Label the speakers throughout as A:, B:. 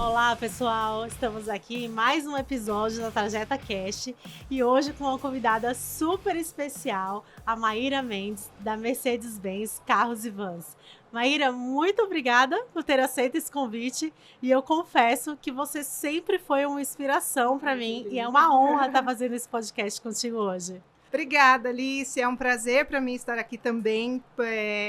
A: Olá, pessoal! Estamos aqui em mais um episódio da Trajeta Cast e hoje com uma convidada super especial, a Maíra Mendes, da Mercedes-Benz Carros e Vans. Maíra, muito obrigada por ter aceito esse convite e eu confesso que você sempre foi uma inspiração para mim e é uma honra estar fazendo esse podcast contigo hoje.
B: Obrigada, Alice. É um prazer para mim estar aqui também,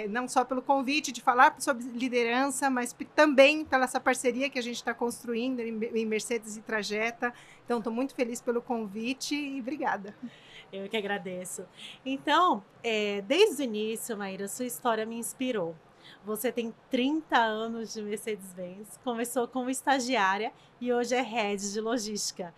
B: não só pelo convite de falar sobre liderança, mas também pela essa parceria que a gente está construindo em Mercedes e Trajeta. Então, estou muito feliz pelo convite e obrigada.
A: Eu que agradeço. Então, desde o início, Maíra, sua história me inspirou. Você tem 30 anos de Mercedes-Benz, começou como estagiária e hoje é head de logística.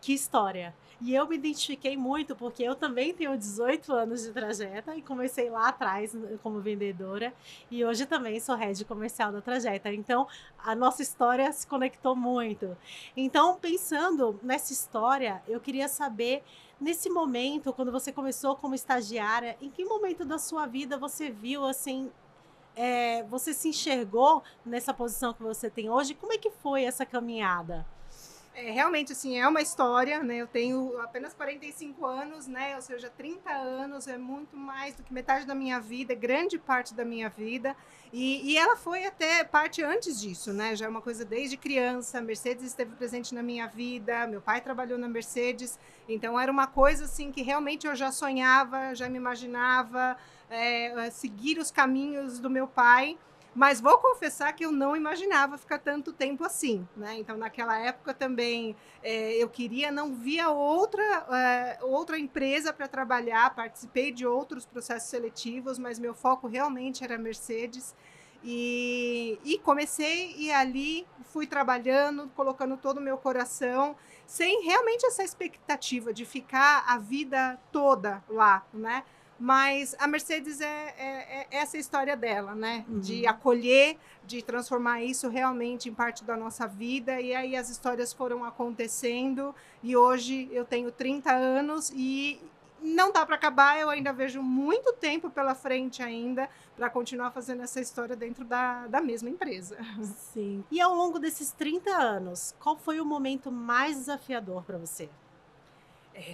A: Que história! E eu me identifiquei muito porque eu também tenho 18 anos de Trajeta e comecei lá atrás como vendedora e hoje também sou head comercial da Trajeta. Então, a nossa história se conectou muito. Então, pensando nessa história, eu queria saber, nesse momento, quando você começou como estagiária, em que momento da sua vida você viu, assim, você se enxergou nessa posição que você tem hoje? Como é que foi essa caminhada?
B: Realmente, assim, é uma história, né? Eu tenho apenas 45 anos, né? Ou seja, 30 anos é muito mais do que metade da minha vida, grande parte da minha vida. E ela foi até parte antes disso, né? Já é uma coisa desde criança. A Mercedes esteve presente na minha vida, meu pai trabalhou na Mercedes. Então, era uma coisa, assim, que realmente eu já sonhava, já me imaginava seguir os caminhos do meu pai. Mas vou confessar que eu não imaginava ficar tanto tempo assim, né? Então, naquela época também eu queria, não via outra empresa para trabalhar, participei de outros processos seletivos, mas meu foco realmente era Mercedes. E comecei e ali fui trabalhando, colocando todo o meu coração, sem realmente essa expectativa de ficar a vida toda lá, né? Mas a Mercedes é essa história dela, né? De acolher, de transformar isso realmente em parte da nossa vida. E aí as histórias foram acontecendo. E hoje eu tenho 30 anos e não dá para acabar. Eu ainda vejo muito tempo pela frente ainda para continuar fazendo essa história dentro da mesma empresa.
A: Sim. E ao longo desses 30 anos, qual foi o momento mais desafiador para você?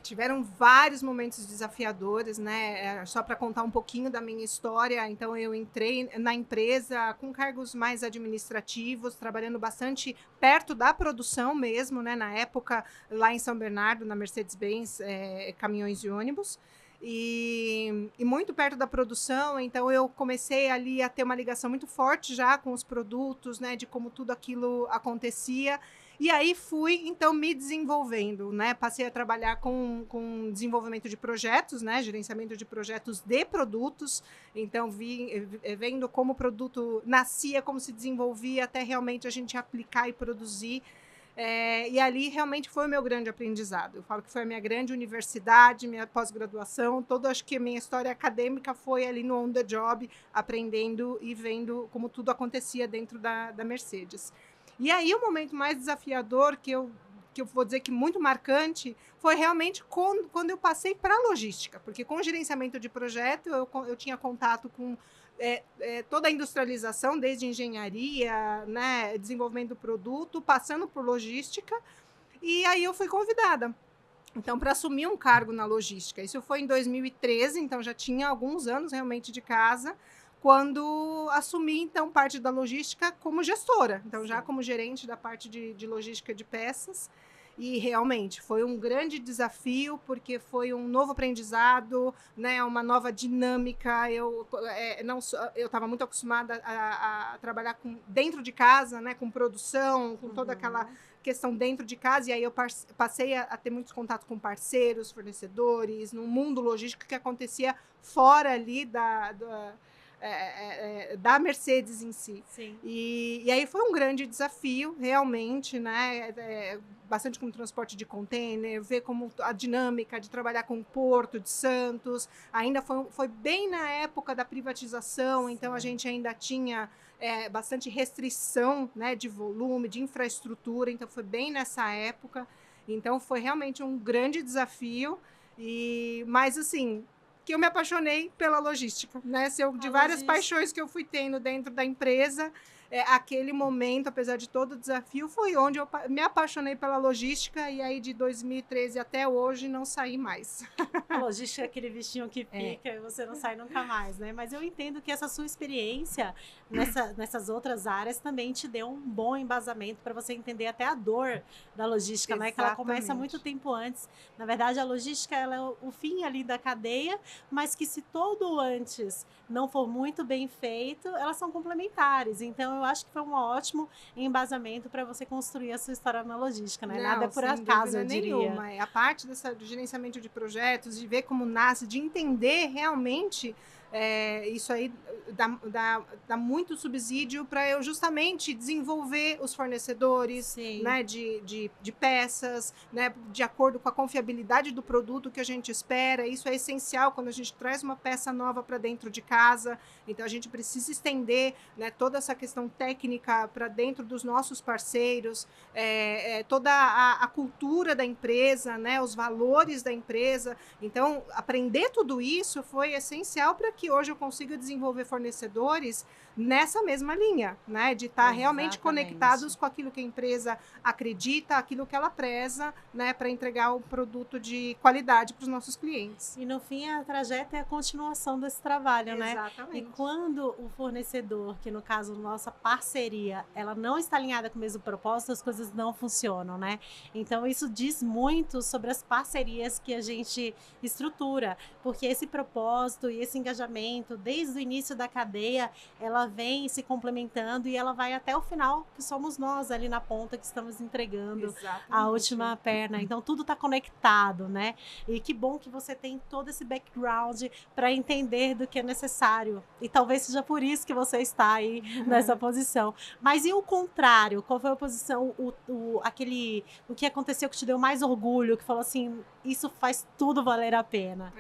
B: Tiveram vários momentos desafiadores, né? Só para contar um pouquinho da minha história, então eu entrei na empresa com cargos mais administrativos, trabalhando bastante perto da produção mesmo, né? Na época, lá em São Bernardo, na Mercedes-Benz, caminhões e ônibus. E muito perto da produção, então eu comecei ali a ter uma ligação muito forte já com os produtos, né? De como tudo aquilo acontecia. E aí fui, então, me desenvolvendo, né? Passei a trabalhar com desenvolvimento de projetos, né? Gerenciamento de projetos de produtos. Então, vendo como o produto nascia, como se desenvolvia, até realmente a gente aplicar e produzir. E ali realmente foi o meu grande aprendizado. Eu falo que foi a minha grande universidade, minha pós-graduação, acho que a minha história acadêmica foi ali no on the job, aprendendo e vendo como tudo acontecia dentro da Mercedes. E aí o momento mais desafiador que eu vou dizer que muito marcante, foi realmente quando eu passei para a logística, porque com o gerenciamento de projeto eu tinha contato com toda a industrialização, desde engenharia, né, desenvolvimento do produto, passando por logística, e aí eu fui convidada. Então, para assumir um cargo na logística. Isso foi em 2013, então já tinha alguns anos realmente de casa, quando assumi, então, parte da logística como gestora. Então, já como gerente da parte de logística de peças. E realmente foi um grande desafio, porque foi um novo aprendizado, né, uma nova dinâmica. Eu estava muito acostumada a trabalhar dentro de casa, né, com produção, com toda aquela questão dentro de casa, e aí eu passei a ter muitos contatos com parceiros, fornecedores, no mundo logístico que acontecia fora ali da Mercedes em si.
A: Sim.
B: E aí foi um grande desafio, realmente, né? Bastante com transporte de container, ver como a dinâmica de trabalhar com o Porto de Santos. Ainda foi bem na época da privatização, então a gente ainda tinha bastante restrição, né, de volume, de infraestrutura, então foi bem nessa época. Então foi realmente um grande desafio, mas assim, que eu me apaixonei pela logística, né? De várias paixões que eu fui tendo dentro da empresa, aquele momento, apesar de todo o desafio, foi onde eu me apaixonei pela logística e aí de 2013 até hoje não saí mais.
A: A logística é aquele bichinho que pica e você não sai nunca mais, né? Mas eu entendo que essa sua experiência nessas outras áreas também te deu um bom embasamento para você entender até a dor da logística, né? Que ela começa muito tempo antes. Na verdade, a logística ela é o fim ali da cadeia, mas que se todo o antes não for muito bem feito, elas são complementares. Então, eu acho que foi um ótimo embasamento para você construir a sua história na logística, né?
B: Não,
A: Nada é por
B: sem
A: acaso,
B: dúvida
A: eu diria.
B: nenhuma. É a parte do gerenciamento de projetos, de ver como nasce, de entender realmente isso aí dá muito subsídio para eu justamente desenvolver os fornecedores, né, de peças, né, de acordo com a confiabilidade do produto que a gente espera. Isso é essencial quando a gente traz uma peça nova para dentro de casa. Então, a gente precisa estender, né, toda essa questão técnica para dentro dos nossos parceiros, toda a cultura da empresa, né, os valores da empresa. Então, aprender tudo isso foi essencial para que hoje eu consiga desenvolver fornecedores nessa mesma linha, né, de estar realmente conectados com aquilo que a empresa acredita, aquilo que ela preza, né, para entregar um produto de qualidade para os nossos clientes.
A: E no fim, a trajeto é a continuação desse trabalho, né?
B: Exatamente.
A: E quando o fornecedor, que no caso nossa parceria, ela não está alinhada com o mesmo propósito, as coisas não funcionam, né? Então isso diz muito sobre as parcerias que a gente estrutura, porque esse propósito e esse engajamento, desde o início da cadeia, ela vem se complementando e ela vai até o final, que somos nós ali na ponta que estamos entregando a última perna. Então tudo está conectado, né? E que bom que você tem todo esse background para entender do que é necessário. E talvez seja por isso que você está aí nessa posição. Mas e o contrário? Qual foi a posição, o que aconteceu que te deu mais orgulho, que falou assim, isso faz tudo valer a pena?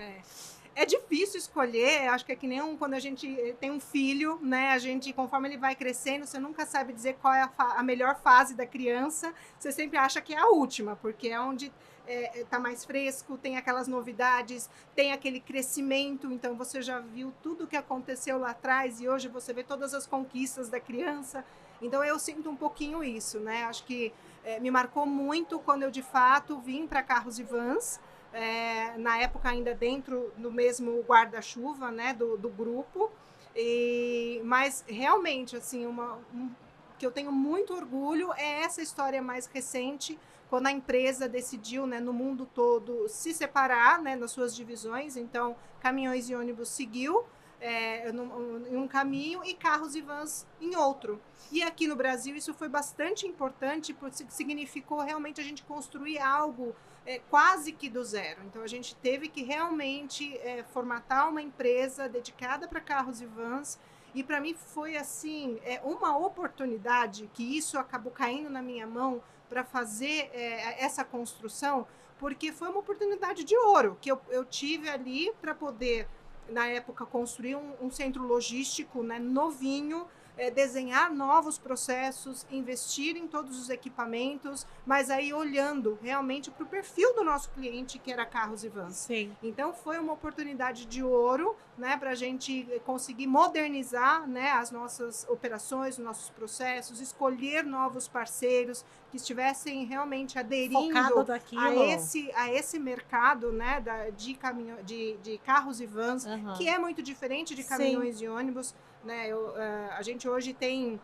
B: É difícil escolher, acho que é que nem quando a gente tem um filho, né? A gente, conforme ele vai crescendo, você nunca sabe dizer qual é a melhor fase da criança, você sempre acha que é a última, porque é onde tá mais fresco, tem aquelas novidades, tem aquele crescimento, então você já viu tudo o que aconteceu lá atrás e hoje você vê todas as conquistas da criança. Então eu sinto um pouquinho isso, né? Acho que me marcou muito quando eu de fato vim para Carros e Vans, na época ainda dentro do mesmo guarda-chuva, né, do grupo, mas realmente assim que eu tenho muito orgulho é essa história mais recente, quando a empresa decidiu, né, no mundo todo se separar, né, nas suas divisões. Então caminhões e ônibus seguiu em um caminho e carros e vans em outro. E aqui no Brasil isso foi bastante importante, porque significou realmente a gente construir algo quase que do zero. Então a gente teve que realmente formatar uma empresa dedicada para carros e vans. E para mim foi assim uma oportunidade que isso acabou caindo na minha mão para fazer essa construção, porque foi uma oportunidade de ouro que eu tive ali para poder, na época, construir um centro logístico, né, novinho, desenhar novos processos, investir em todos os equipamentos, mas aí olhando realmente para o perfil do nosso cliente, que era carros e vans.
A: Sim.
B: Então foi uma oportunidade de ouro, né, para a gente conseguir modernizar, né, as nossas operações, os nossos processos, escolher novos parceiros que estivessem realmente aderindo a esse mercado, né, de carros e vans, que é muito diferente de caminhões e ônibus. Né, a gente hoje tem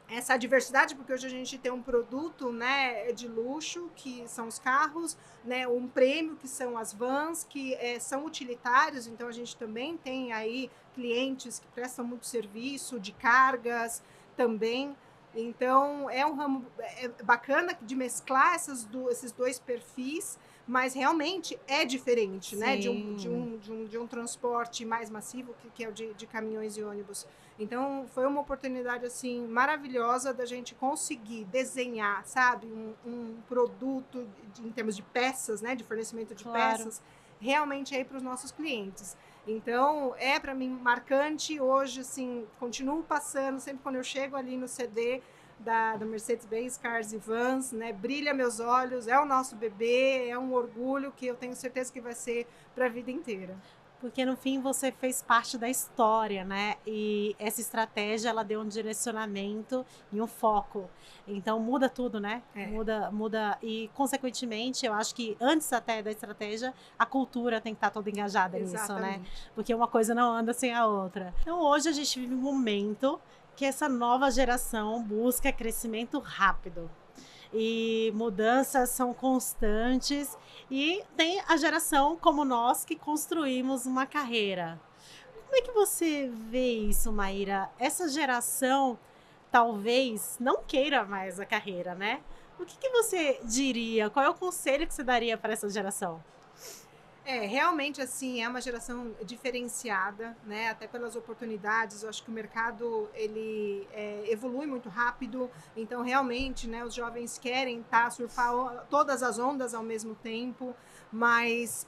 B: essa diversidade, porque hoje a gente tem um produto, né, de luxo, que são os carros, né, um prêmio, que são as vans, que são utilitários. Então a gente também tem aí clientes que prestam muito serviço de cargas também. Então é um ramo bacana de mesclar esses dois perfis, mas realmente é diferente, né, de um transporte mais massivo, que é o de caminhões e ônibus. Então foi uma oportunidade assim maravilhosa da gente conseguir desenhar, sabe, um produto em termos de peças, né, de fornecimento de peças, realmente aí para os nossos clientes. Então para mim marcante hoje, assim, continuo passando sempre quando eu chego ali no CD da Mercedes-Benz Cars e Vans, né, brilha meus olhos, é o nosso bebê, é um orgulho que eu tenho certeza que vai ser para a vida inteira.
A: Porque no fim você fez parte da história, né? E essa estratégia, ela deu um direcionamento e um foco. Então muda tudo, né? Muda e consequentemente, eu acho que antes até da estratégia, a cultura tem que estar toda engajada nisso, né? Porque uma coisa não anda sem a outra. Então hoje a gente vive um momento que essa nova geração busca crescimento rápido. E mudanças são constantes e tem a geração como nós que construímos uma carreira. Como é que você vê isso, Maíra? Essa geração talvez não queira mais a carreira, né? O que você diria? Qual é o conselho que você daria para essa geração?
B: Realmente, assim, é uma geração diferenciada, né? Até pelas oportunidades. Eu acho que o mercado, ele evolui muito rápido. Então, realmente, né, os jovens querem surfar todas as ondas ao mesmo tempo. Mas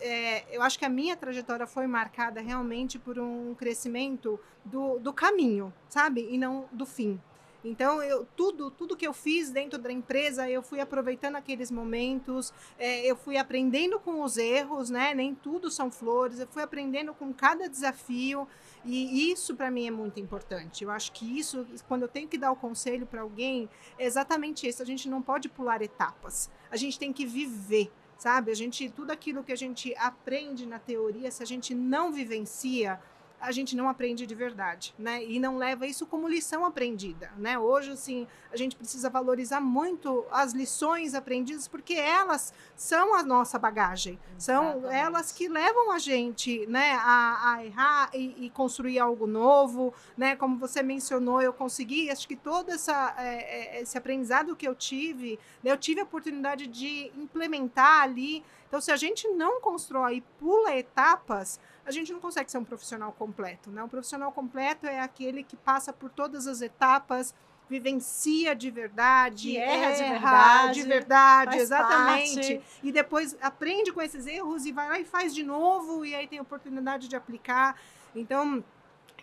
B: eu acho que a minha trajetória foi marcada realmente por um crescimento do caminho, sabe? E não do fim. Então, tudo que eu fiz dentro da empresa, eu fui aproveitando aqueles momentos, eu fui aprendendo com os erros, né? Nem tudo são flores, eu fui aprendendo com cada desafio, e isso para mim é muito importante. Eu acho que isso, quando eu tenho que dar o conselho para alguém, é exatamente isso. A gente não pode pular etapas, a gente tem que viver. Sabe, tudo aquilo que a gente aprende na teoria, se a gente não vivencia, a gente não aprende de verdade, né? E não leva isso como lição aprendida, né? Hoje, assim, a gente precisa valorizar muito as lições aprendidas, porque elas são a nossa bagagem. Exatamente. São elas que levam a gente, né, a errar e construir algo novo, né? Como você mencionou, eu consegui, acho que todo esse aprendizado que eu tive, né, eu tive a oportunidade de implementar ali. Então, se a gente não constrói e pula etapas, a gente não consegue ser um profissional completo, né? Um profissional completo é aquele que passa por todas as etapas, vivencia de verdade,
A: erra
B: de verdade,
A: exatamente.
B: Parte. E depois aprende com esses erros e vai lá e faz de novo, e aí tem a oportunidade de aplicar. Então,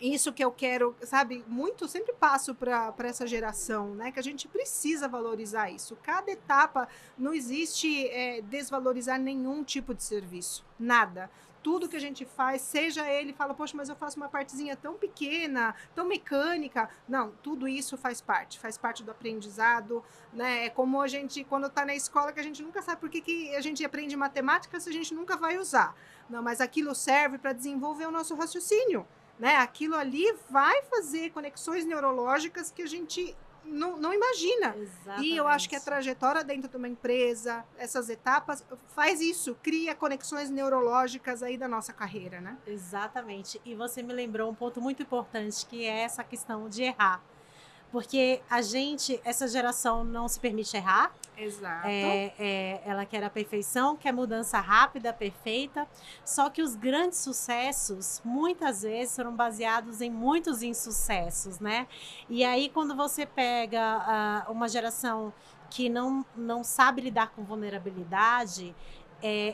B: isso que eu quero, sabe, muito, sempre passo para essa geração, né, que a gente precisa valorizar isso. Cada etapa, não existe desvalorizar nenhum tipo de serviço, nada. Tudo que a gente faz, seja ele, fala, poxa, mas eu faço uma partezinha tão pequena, tão mecânica. Não, tudo isso faz parte do aprendizado, né? É como a gente, quando está na escola, que a gente nunca sabe por que a gente aprende matemática se a gente nunca vai usar. Não, mas aquilo serve para desenvolver o nosso raciocínio, né? Aquilo ali vai fazer conexões neurológicas que a gente não imagina. Exatamente. E eu acho que a trajetória dentro de uma empresa, essas etapas, faz isso, cria conexões neurológicas aí da nossa carreira, né?
A: Exatamente. E você me lembrou um ponto muito importante, que é essa questão de errar. Porque essa geração não se permite errar.
B: Exato.
A: Ela quer a perfeição, quer mudança rápida, perfeita. Só que os grandes sucessos, muitas vezes, foram baseados em muitos insucessos, né? E aí, quando você pega uma geração que não sabe lidar com vulnerabilidade,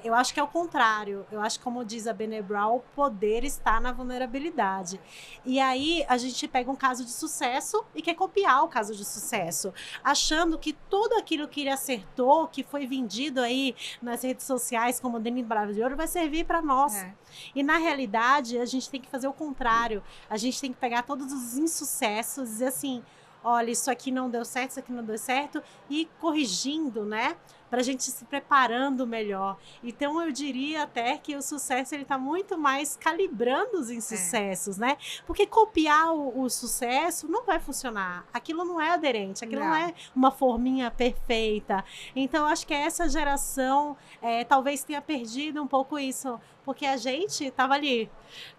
A: eu acho que é o contrário. Eu acho que, como diz a Brené Brown, o poder está na vulnerabilidade. E aí a gente pega um caso de sucesso e quer copiar o caso de sucesso, achando que tudo aquilo que ele acertou, que foi vendido aí nas redes sociais como Demi Brava de Ouro, vai servir para nós. E na realidade a gente tem que fazer o contrário. A gente tem que pegar todos os insucessos e dizer assim, olha, isso aqui não deu certo, isso aqui não deu certo, e ir corrigindo, né? Para a gente se preparando melhor. Então, eu diria até que o sucesso está muito mais calibrando os insucessos, né? Porque copiar o sucesso não vai funcionar. Aquilo não é aderente, aquilo não é uma forminha perfeita. Então, acho que essa geração talvez tenha perdido um pouco isso, porque a gente estava ali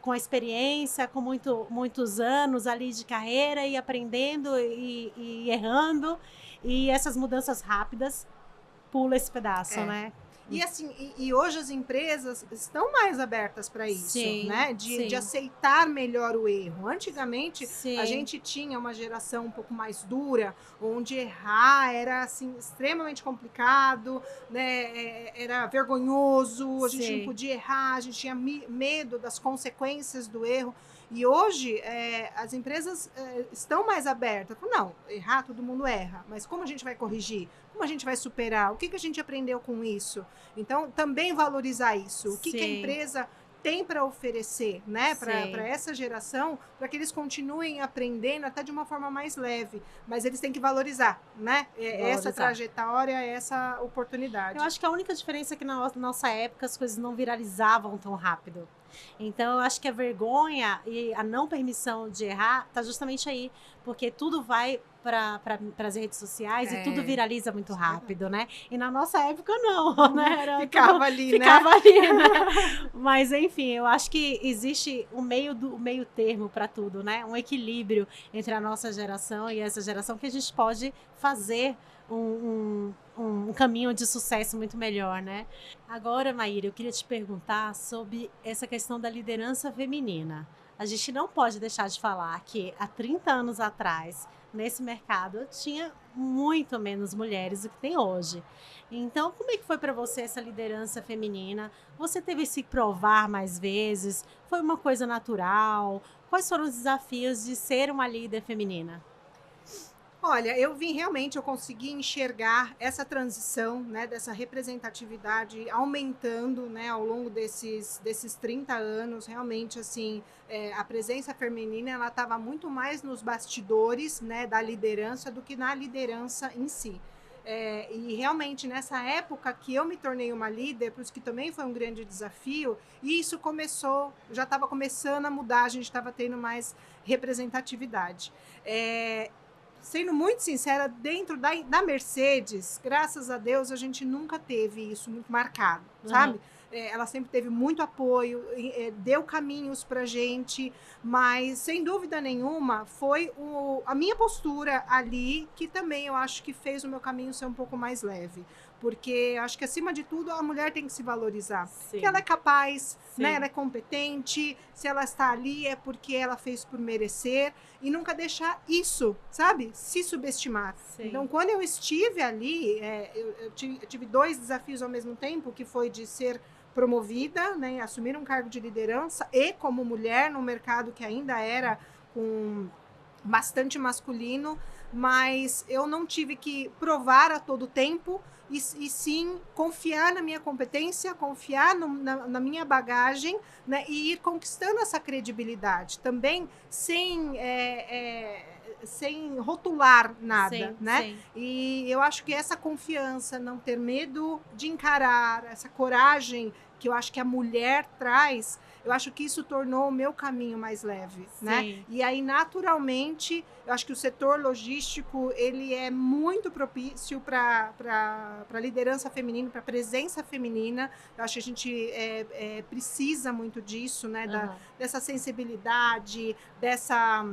A: com a experiência, com muitos anos ali de carreira e aprendendo e errando, e essas mudanças rápidas pula esse pedaço, né?
B: E assim, e hoje as empresas estão mais abertas para isso, sim, né? De aceitar melhor o erro. Antigamente, a gente tinha uma geração um pouco mais dura, onde errar era assim, extremamente complicado, né? Era vergonhoso, a gente não podia errar, a gente tinha medo das consequências do erro. E hoje as empresas estão mais abertas. Não, errar, todo mundo erra, mas como a gente vai corrigir? Como a gente vai superar? O que a gente aprendeu com isso? Então, também valorizar isso. O que a empresa tem para oferecer, né, para
A: Sim.
B: essa geração, para que eles continuem aprendendo até de uma forma mais leve, mas eles têm que valorizar, né, essa
A: Valorizar.
B: trajetória, essa
A: Eu
B: oportunidade.
A: acho que a única diferença é que na nossa época as coisas não viralizavam tão rápido. Então, eu acho que a vergonha e a não permissão de errar tá justamente aí, porque tudo vai para as redes sociais e tudo
B: É,
A: viraliza muito
B: isso é verdade.
A: rápido, né? E na nossa época não, né? Era
B: Ficava ali,
A: ficava
B: né?
A: ali, né? Mas enfim, eu acho que existe o meio termo para tudo, né? Um equilíbrio entre a nossa geração e essa geração que a gente pode fazer um caminho de sucesso muito melhor, né? Agora, Maíra, eu queria te perguntar sobre essa questão da liderança feminina. A gente não pode deixar de falar que há 30 anos atrás, nesse mercado, tinha muito menos mulheres do que tem hoje. Então, como é que foi para você essa liderança feminina? Você teve que se provar mais vezes? Foi uma coisa natural? Quais foram os desafios de ser uma líder feminina?
B: Olha, eu vim realmente, eu consegui enxergar essa transição, né, dessa representatividade aumentando, né, ao longo desses 30 anos. Realmente, assim, a presença feminina, ela estava muito mais nos bastidores, né, da liderança do que na liderança em si. E realmente, nessa época que eu me tornei uma líder, por isso que também foi um grande desafio, e isso começou, já estava começando a mudar, a gente estava tendo mais representatividade. Sendo muito sincera, dentro da Mercedes, graças a Deus, a gente nunca teve isso muito marcado,
A: Aham.
B: sabe? Ela sempre teve muito apoio, deu caminhos pra gente, mas sem dúvida nenhuma foi a minha postura ali que também eu acho que fez o meu caminho ser um pouco mais leve. Porque eu acho que, acima de tudo, a mulher tem que se valorizar. Que ela
A: Sim,
B: é capaz, né?
A: sim,
B: Ela é competente, se ela está ali é porque ela fez por merecer, e nunca deixar isso, sabe, se subestimar.
A: sim.
B: Então, quando eu estive ali, eu tive dois desafios ao mesmo tempo, que foi de ser promovida, né, assumir um cargo de liderança, e como mulher no mercado que ainda era com bastante masculino, mas eu não tive que provar a todo tempo, e sim confiar na minha competência, confiar na minha bagagem, né, e ir conquistando essa credibilidade também sem rotular nada,
A: Sim,
B: né?
A: sim.
B: E eu acho que essa confiança, não ter medo de encarar, essa coragem que eu acho que a mulher traz, eu acho que isso tornou o meu caminho mais leve, né?
A: Sim.
B: E aí, naturalmente, eu acho que o setor logístico, ele é muito propício para liderança feminina, para presença feminina. Eu acho que a gente precisa muito disso, né?
A: Aham.
B: Dessa sensibilidade, dessa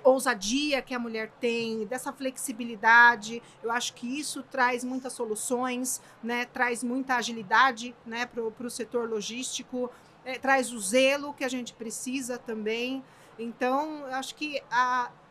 B: ousadia que a mulher tem, dessa flexibilidade. Eu acho que isso traz muitas soluções, né? Traz muita agilidade, né, para o setor logístico, traz o zelo que a gente precisa também. Então, eu acho que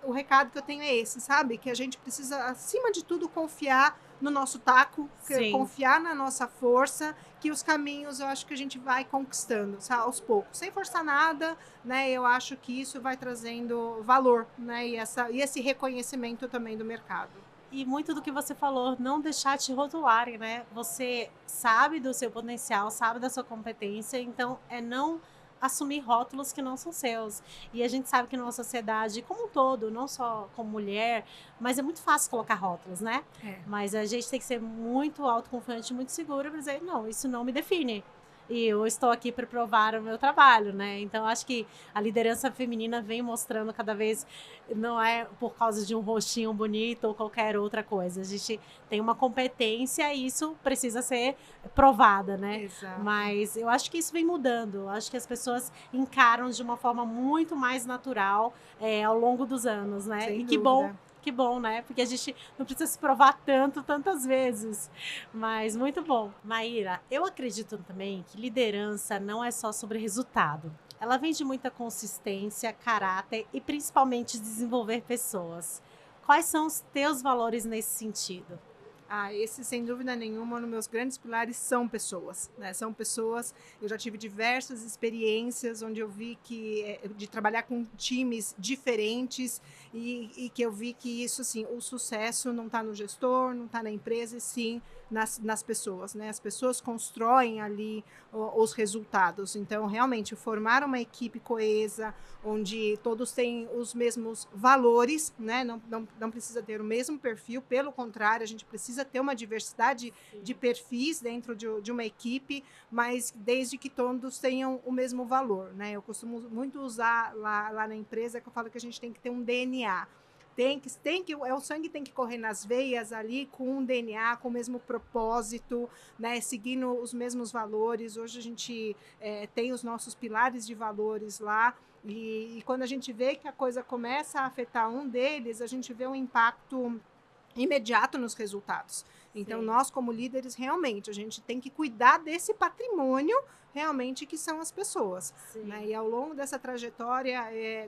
B: o recado que eu tenho é esse, sabe? Que a gente precisa, acima de tudo, confiar no nosso taco,
A: Sim.
B: confiar na nossa força, que os caminhos eu acho que a gente vai conquistando, sabe, aos poucos, sem forçar nada, né? Eu acho que isso vai trazendo valor, né? E esse reconhecimento também do mercado.
A: E muito do que você falou, não deixar te rotularem, né? Você sabe do seu potencial, sabe da sua competência, então é não assumir rótulos que não são seus. E a gente sabe que numa sociedade como um todo, não só como mulher, mas é muito fácil colocar rótulos, né?
B: É.
A: Mas a gente tem que ser muito autoconfiante, muito segura para dizer, não, isso não me define. E eu estou aqui para provar o meu trabalho, né? Então, acho que a liderança feminina vem mostrando cada vez, não é por causa de um rostinho bonito ou qualquer outra coisa. A gente tem uma competência e isso precisa ser provada, né?
B: Exato.
A: Mas eu acho que isso vem mudando. Eu acho que as pessoas encaram de uma forma muito mais natural ao longo dos anos, né?
B: Sem
A: E
B: dúvida.
A: que bom, né? Porque a gente não precisa se provar tantas vezes. Mas muito bom. Maíra, eu acredito também que liderança não é só sobre resultado. Ela vem de muita consistência, caráter e principalmente desenvolver pessoas. Quais são os teus valores nesse sentido?
B: Esse, sem dúvida nenhuma, um dos meus grandes pilares são pessoas, né? São pessoas. Eu já tive diversas experiências onde eu vi que de trabalhar com times diferentes, e que eu vi que isso, assim, o sucesso não está no gestor, não está na empresa, e sim nas pessoas, né? As pessoas constroem ali os resultados. Então, realmente, formar uma equipe coesa, onde todos têm os mesmos valores, né? Não precisa ter o mesmo perfil, pelo contrário, a gente precisa ter uma diversidade de perfis dentro de uma equipe, mas desde que todos tenham o mesmo valor, né? Eu costumo muito usar lá na empresa, que eu falo que a gente tem que ter um DNA. O sangue tem que correr nas veias ali com um DNA, com o mesmo propósito, né, seguindo os mesmos valores. Hoje a gente tem os nossos pilares de valores lá, e quando a gente vê que a coisa começa a afetar um deles, a gente vê um impacto imediato nos resultados. Então,
A: Sim.
B: nós como líderes, realmente, a gente tem que cuidar desse patrimônio realmente que são as pessoas, né? E ao longo dessa trajetória,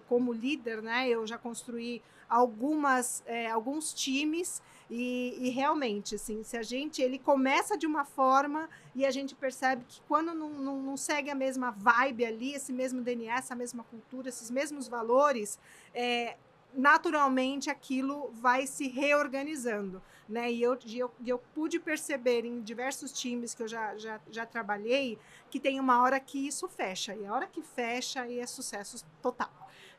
B: como líder, né, eu já construí alguns times e realmente, assim, se a gente, ele começa de uma forma e a gente percebe que quando não segue a mesma vibe ali, esse mesmo DNA, essa mesma cultura, esses mesmos valores, naturalmente aquilo vai se reorganizando, né? E eu pude perceber em diversos times que eu já trabalhei que tem uma hora que isso fecha, e a hora que fecha aí é sucesso total.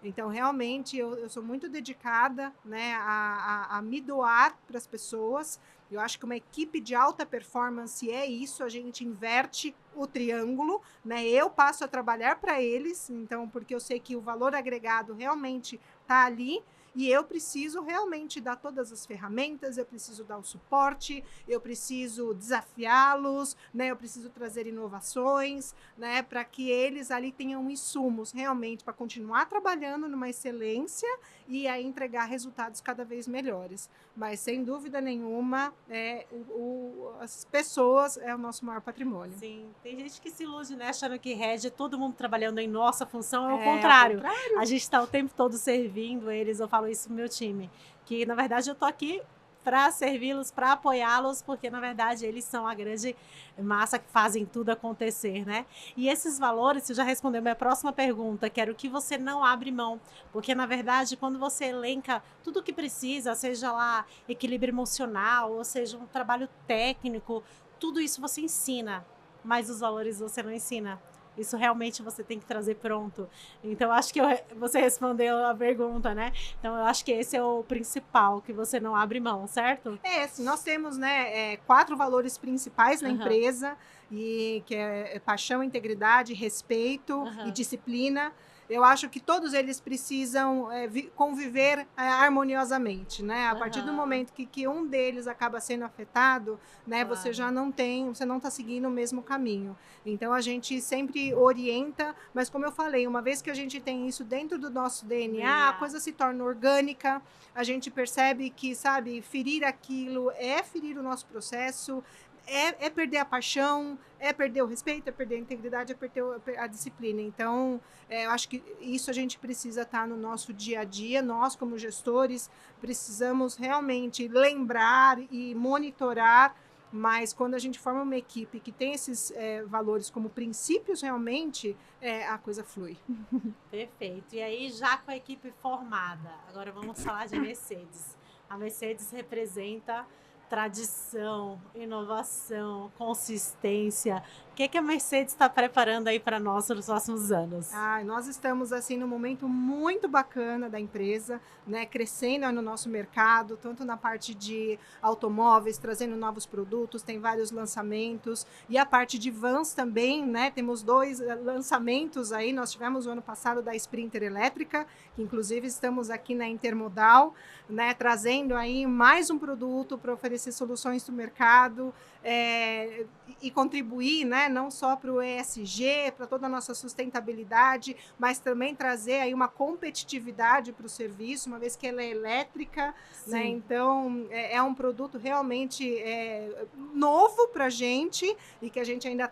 B: Então, realmente, eu sou muito dedicada, né, a me doar para as pessoas. Eu acho que uma equipe de alta performance é isso, a gente inverte o triângulo, né? Eu passo a trabalhar para eles, então, porque eu sei que o valor agregado realmente está ali, e eu preciso realmente dar todas as ferramentas, eu preciso dar o suporte, eu preciso desafiá-los, né? Eu preciso trazer inovações, né? Para que eles ali tenham insumos realmente para continuar trabalhando numa excelência e aí entregar resultados cada vez melhores. Mas, sem dúvida nenhuma, as pessoas é o nosso maior patrimônio.
A: Sim, tem gente que se ilude, né, achando que rege todo mundo trabalhando em nossa função, é o
B: Ao
A: contrário.
B: contrário.
A: A gente está o tempo todo servindo eles, eu falo isso pro meu time, que na verdade eu tô aqui para servi-los, para apoiá-los, porque na verdade eles são a grande massa que fazem tudo acontecer, né? E esses valores, você já respondeu minha próxima pergunta, que era o que você não abre mão, porque na verdade quando você elenca tudo o que precisa, seja lá equilíbrio emocional, ou seja um trabalho técnico, tudo isso você ensina, mas os valores você não ensina. Isso realmente você tem que trazer pronto. Então, acho que você respondeu a pergunta, né? Então, eu acho que esse é o principal, que você não abre mão, certo?
B: Assim, nós temos, né, 4 valores principais na
A: Aham.
B: empresa, e que é paixão, integridade, respeito e
A: Aham.
B: disciplina. Eu acho que todos eles precisam conviver harmoniosamente, né? A partir do
A: Aham.
B: momento que um deles acaba sendo afetado, né, você
A: Claro.
B: já você não está seguindo o mesmo caminho. Então a gente sempre orienta, mas como eu falei, uma vez que a gente tem isso dentro do nosso DNA, a
A: DNA.
B: coisa se torna orgânica, a gente percebe que, sabe, ferir aquilo é ferir o nosso processo, é perder a paixão, é perder o respeito, é perder a integridade, é perder a disciplina. Então, eu acho que isso a gente precisa estar no nosso dia a dia. Nós, como gestores, precisamos realmente lembrar e monitorar, mas quando a gente forma uma equipe que tem esses valores como princípios, realmente, a coisa flui.
A: Perfeito. E aí, já com a equipe formada, agora vamos falar de Mercedes. A Mercedes representa tradição, inovação, consistência. O que a Mercedes está preparando aí para nós nos próximos anos?
B: Nós estamos assim num momento muito bacana da empresa, né, crescendo no nosso mercado, tanto na parte de automóveis, trazendo novos produtos, tem vários lançamentos, e a parte de vans também, né, temos 2 lançamentos aí. Nós tivemos o ano passado da Sprinter elétrica, que inclusive estamos aqui na Intermodal, né, trazendo aí mais um produto para oferecer soluções para o mercado, e contribuir, né, não só para o ESG, para toda a nossa sustentabilidade, mas também trazer aí uma competitividade para o serviço, uma vez que ela é elétrica, né? Então é um produto realmente novo para a gente e que a gente ainda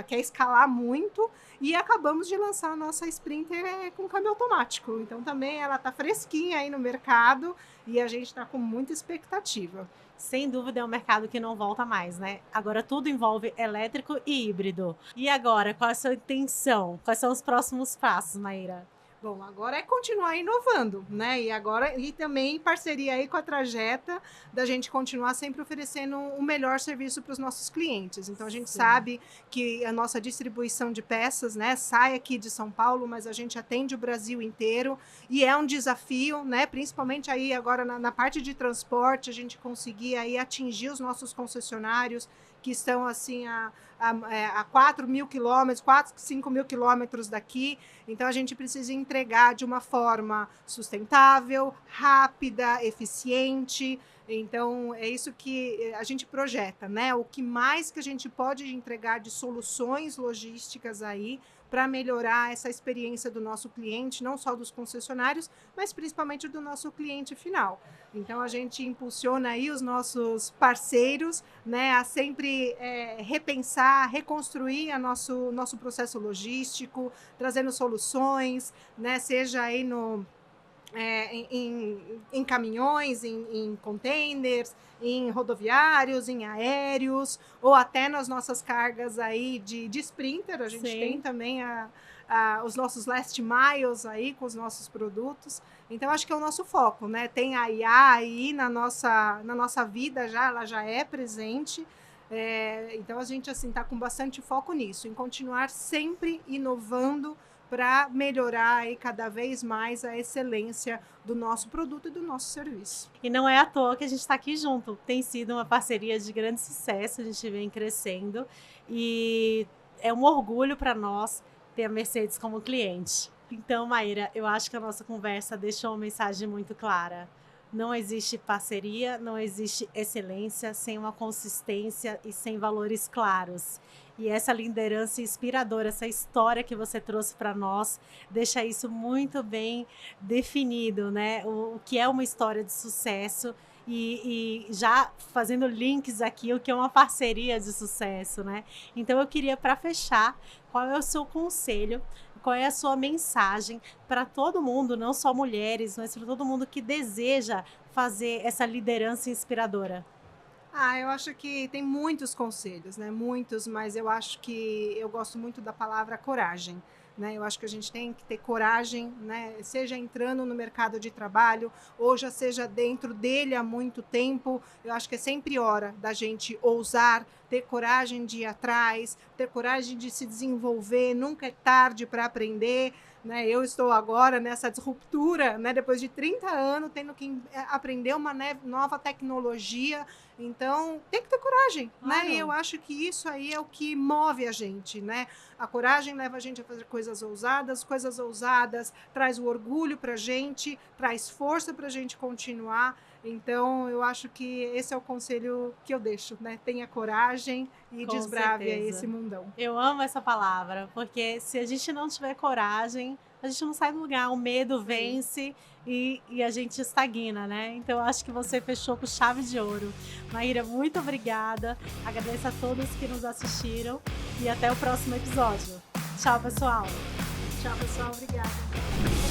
B: quer escalar muito. E acabamos de lançar a nossa Sprinter com câmbio automático, então também ela está fresquinha aí no mercado e a gente está com muita expectativa.
A: Sem dúvida é um mercado que não volta mais, né? Agora tudo envolve elétrico e híbrido. E agora, qual é a sua intenção? Quais são os próximos passos, Maíra?
B: Bom, agora é continuar inovando, né? E agora e também em parceria aí com a Trajeta, da gente continuar sempre oferecendo o melhor serviço para os nossos clientes. Então a gente
A: Sim.
B: sabe que a nossa distribuição de peças, né, sai aqui de São Paulo, mas a gente atende o Brasil inteiro e é um desafio, né? Principalmente aí agora na parte de transporte, a gente conseguir aí atingir os nossos concessionários que estão assim a 4 mil quilômetros, 4, 5 mil quilômetros daqui. Então, a gente precisa entregar de uma forma sustentável, rápida, eficiente. Então, é isso que a gente projeta, né? O que mais que a gente pode entregar de soluções logísticas aí para melhorar essa experiência do nosso cliente, não só dos concessionários, mas principalmente do nosso cliente final. Então, a gente impulsiona aí os nossos parceiros, né, a sempre repensar, reconstruir nosso processo logístico, trazendo soluções, né, seja aí em caminhões, em containers, em rodoviários, em aéreos, ou até nas nossas cargas aí de Sprinter. A gente tem também os nossos last miles aí com os nossos produtos. Então, acho que é o nosso foco, né? Tem a IA aí na nossa vida já, ela já é presente. Então, a gente assim está com bastante foco nisso, em continuar sempre inovando para melhorar aí cada vez mais a excelência do nosso produto e do nosso serviço.
A: E não é à toa que a gente está aqui junto. Tem sido uma parceria de grande sucesso, a gente vem crescendo e é um orgulho para nós ter a Mercedes como cliente. Então, Maíra, eu acho que a nossa conversa deixou uma mensagem muito clara. Não existe parceria, não existe excelência sem uma consistência e sem valores claros. E essa liderança inspiradora, essa história que você trouxe para nós, deixa isso muito bem definido, né? O que é uma história de sucesso e já fazendo links aqui, o que é uma parceria de sucesso, né? Então eu queria, para fechar, qual é o seu conselho? Qual é a sua mensagem para todo mundo, não só mulheres, mas para todo mundo que deseja fazer essa liderança inspiradora?
B: Eu acho que tem muitos conselhos, né? Muitos, mas eu acho que eu gosto muito da palavra coragem. Né? Eu acho que a gente tem que ter coragem, né? Seja entrando no mercado de trabalho, ou já seja dentro dele há muito tempo. Eu acho que é sempre hora da gente ousar, ter coragem de ir atrás, ter coragem de se desenvolver, nunca é tarde para aprender. Né? Eu estou agora nessa disruptura, né? Depois de 30 anos, tendo que aprender uma nova tecnologia. Então, tem que ter coragem,
A: Claro.
B: né? E eu acho que isso aí é o que move a gente, né? A coragem leva a gente a fazer coisas ousadas traz o orgulho pra gente, traz força pra gente continuar. Então, eu acho que esse é o conselho que eu deixo, né? Tenha coragem e
A: Com
B: desbrave aí
A: certeza.
B: esse mundão.
A: Eu amo essa palavra, porque se a gente não tiver coragem, a gente não sai do lugar, o medo vence e a gente estagna, né? Então, eu acho que você fechou com chave de ouro. Maíra, muito obrigada. Agradeço a todos que nos assistiram e até o próximo episódio. Tchau, pessoal.
B: Tchau, pessoal. Obrigada.